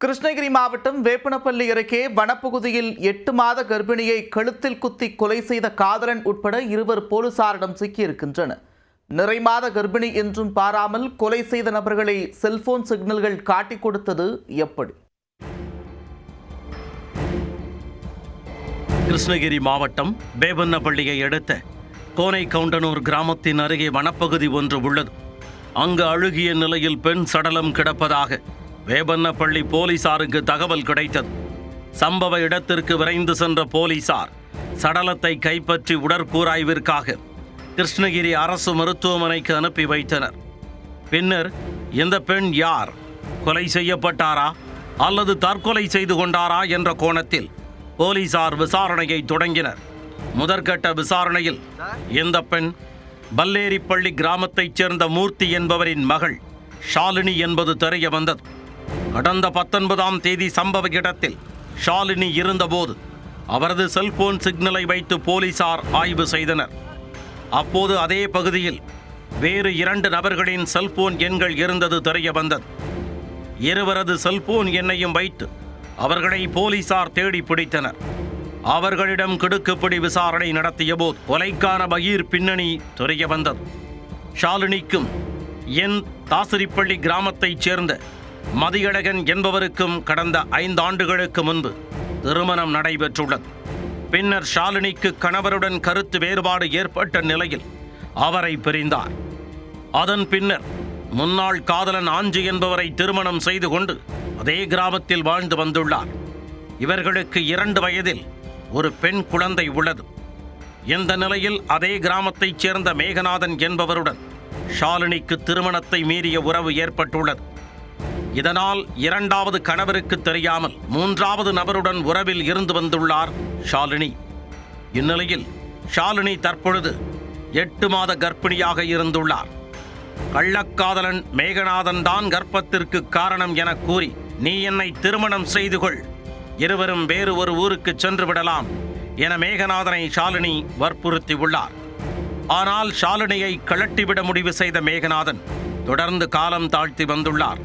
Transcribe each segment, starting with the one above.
கிருஷ்ணகிரி மாவட்டம் வேப்பனப்பள்ளி அருகே வனப்பகுதியில் 8 மாத கர்ப்பிணியை கழுத்தில் குத்தி கொலை செய்த காதலன் உட்பட 2 போலீசாரிடம் சிக்கியிருக்கின்றனர். நிறைமாத கர்ப்பிணி என்றும் பாராமல் கொலை செய்த நபர்களை செல்போன் சிக்னல்கள் காட்டிக் கொடுத்தது எப்படி? கிருஷ்ணகிரி மாவட்டம் வேப்பனப்பள்ளியை அடுத்த கோனைக்கவுண்டனூர் கிராமத்தின் அருகே வனப்பகுதி ஒன்று உள்ளது. அங்கு அழுகிய நிலையில் பெண் சடலம் கிடப்பதாக வேப்பனப்பள்ளி போலீசாருக்கு தகவல் கிடைத்தது. சம்பவ இடத்திற்கு விரைந்து சென்ற போலீசார் சடலத்தை கைப்பற்றி உடற்கூராய்விற்காக கிருஷ்ணகிரி அரசு மருத்துவமனைக்கு அனுப்பி வைத்தனர். பின்னர் இந்த பெண் யார், கொலை செய்யப்பட்டாரா அல்லது தற்கொலை செய்து கொண்டாரா என்ற கோணத்தில் போலீசார் விசாரணையை தொடங்கினர். முதற்கட்ட விசாரணையில் இந்த பெண் பல்லேரிப்பள்ளி கிராமத்தைச் சேர்ந்த மூர்த்தி என்பவரின் மகள் ஷாலினி என்பது தெரிய வந்தது. கடந்த 19ஆம் தேதி சம்பவ இடத்தில் ஷாலினி இருந்தபோது அவரது செல்போன் சிக்னலை வைத்து போலீசார் ஆய்வு செய்தனர். அப்போது அதே பகுதியில் வேறு 2 நபர்களின் செல்போன் எண்கள் இருந்தது தெரிய வந்தது. இருவரது செல்போன் எண்ணையும் வைத்து அவர்களை போலீசார் தேடி பிடித்தனர். அவர்களிடம் கிடுக்குப்பிடி விசாரணை நடத்திய போது கொலைக்கான பகீர் பின்னணி தெரிய வந்தது. ஷாலினிக்கும் தாசிரிப்பள்ளி கிராமத்தைச் சேர்ந்த மதியழகன் என்பவருக்கும் கடந்த 5 ஆண்டுகளுக்கு முன்பு திருமணம் நடைபெற்றுள்ளது. பின்னர் ஷாலினிக்கு கணவருடன் கருத்து வேறுபாடு ஏற்பட்ட நிலையில் அவரை பிரிந்தார். அதன் பின்னர் முன்னாள் காதலன் ஆஞ்சி என்பவரை திருமணம் செய்து கொண்டு அதே கிராமத்தில் வாழ்ந்து வந்துள்ளார். இவர்களுக்கு 2 வயதில் ஒரு பெண் குழந்தை உள்ளது. இந்த நிலையில் அதே கிராமத்தைச் சேர்ந்த மேகநாதன் என்பவருடன் ஷாலினிக்கு திருமணத்தை மீறிய உறவு ஏற்பட்டுள்ளது. இதனால் 2வது கணவருக்கு தெரியாமல் 3வது நபருடன் உறவில் இருந்து வந்துள்ளார் ஷாலினி. இந்நிலையில் ஷாலினி தற்பொழுது 8 மாத கர்ப்பிணியாக இருந்துள்ளார். கள்ளக்காதலன் மேகநாதன் தான் கர்ப்பத்திற்கு காரணம் என கூறி, நீ என்னை திருமணம் செய்து கொள், இருவரும் வேறு ஒரு ஊருக்கு சென்று விடலாம் என மேகநாதனை ஷாலினி வற்புறுத்தி உள்ளார். ஆனால் ஷாலினியை கழட்டிவிட முடிவு செய்த மேகநாதன் தொடர்ந்து காலம் தாழ்த்தி வந்துள்ளார்.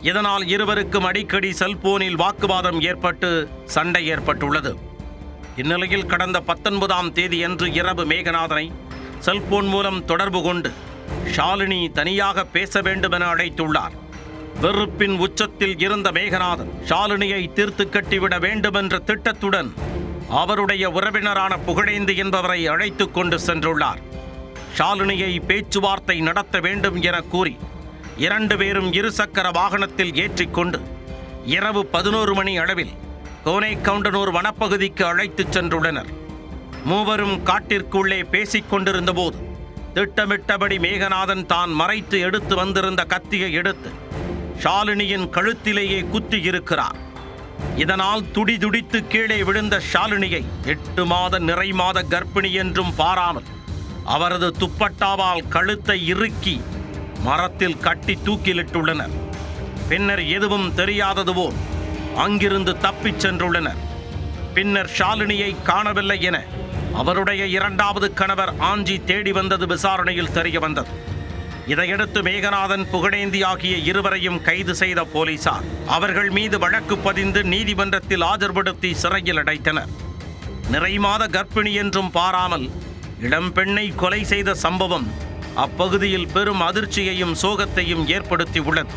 இதனால் இருவருக்கும் அடிக்கடி செல்போனில் வாக்குவாதம் ஏற்பட்டு சண்டை ஏற்பட்டுள்ளது. இந்நிலையில் கடந்த 19ஆம் தேதியன்று இரவு மேகநாதனை செல்போன் மூலம் தொடர்பு கொண்டு ஷாலினி தனியாக பேச வேண்டும் என அழைத்துள்ளார். வெறுப்பின் உச்சத்தில் இருந்த மேகநாதன் ஷாலினியை தீர்த்து கட்டிவிட வேண்டும் என்ற திட்டத்துடன் அவருடைய உறவினரான புகழேந்தி என்பவரை அழைத்து கொண்டு சென்றுள்ளார். ஷாலினியை பேச்சுவார்த்தை நடத்த வேண்டும் என கூறி 2 பேரும் 2 சக்கர வாகனத்தில் ஏற்றிக்கொண்டு இரவு 11 மணி அளவில் கோனைக்கவுண்டனூர் வனப்பகுதிக்கு அழைத்துச் சென்றுள்ளனர். மூவரும் காட்டிற்குள்ளே பேசிக் கொண்டிருந்த போது திட்டமிட்டபடி மேகநாதன் தான் மறைத்து எடுத்து வந்திருந்த கத்தியை எடுத்து ஷாலினியின் கழுத்திலேயே குத்தி இருக்கிறார். இதனால் துடிதுடித்து கீழே விழுந்த ஷாலினியை 8 மாத நிறைமாத கர்ப்பிணி என்றும் பாராமல் அவரது துப்பட்டாவால் கழுத்தை இறுக்கி மரத்தில் கட்டி தூக்கிலிட்டுள்ளனர். பின்னர் எதுவும் தெரியாதது போல் அங்கிருந்து தப்பிச் சென்றுள்ளனர். பின்னர் ஷாலினியை காணவில்லை என அவருடைய 2வது கணவர் ஆஞ்சி தேடி வந்தது விசாரணையில் தெரிய வந்தது. இதையடுத்து மேகநாதன் புகழேந்தி ஆகிய இருவரையும் கைது செய்த போலீசார் அவர்கள் மீது வழக்கு பதிந்து நீதிமன்றத்தில் ஆஜர்படுத்தி சிறையில் அடைத்தனர். நிறைமாத கர்ப்பிணி என்றும் பாராமல் இளம்பெண்ணை கொலை செய்த சம்பவம் அப்பகுதியில் பெரும் அதிர்ச்சியையும் சோகத்தையும் ஏற்படுத்தி உள்ளது.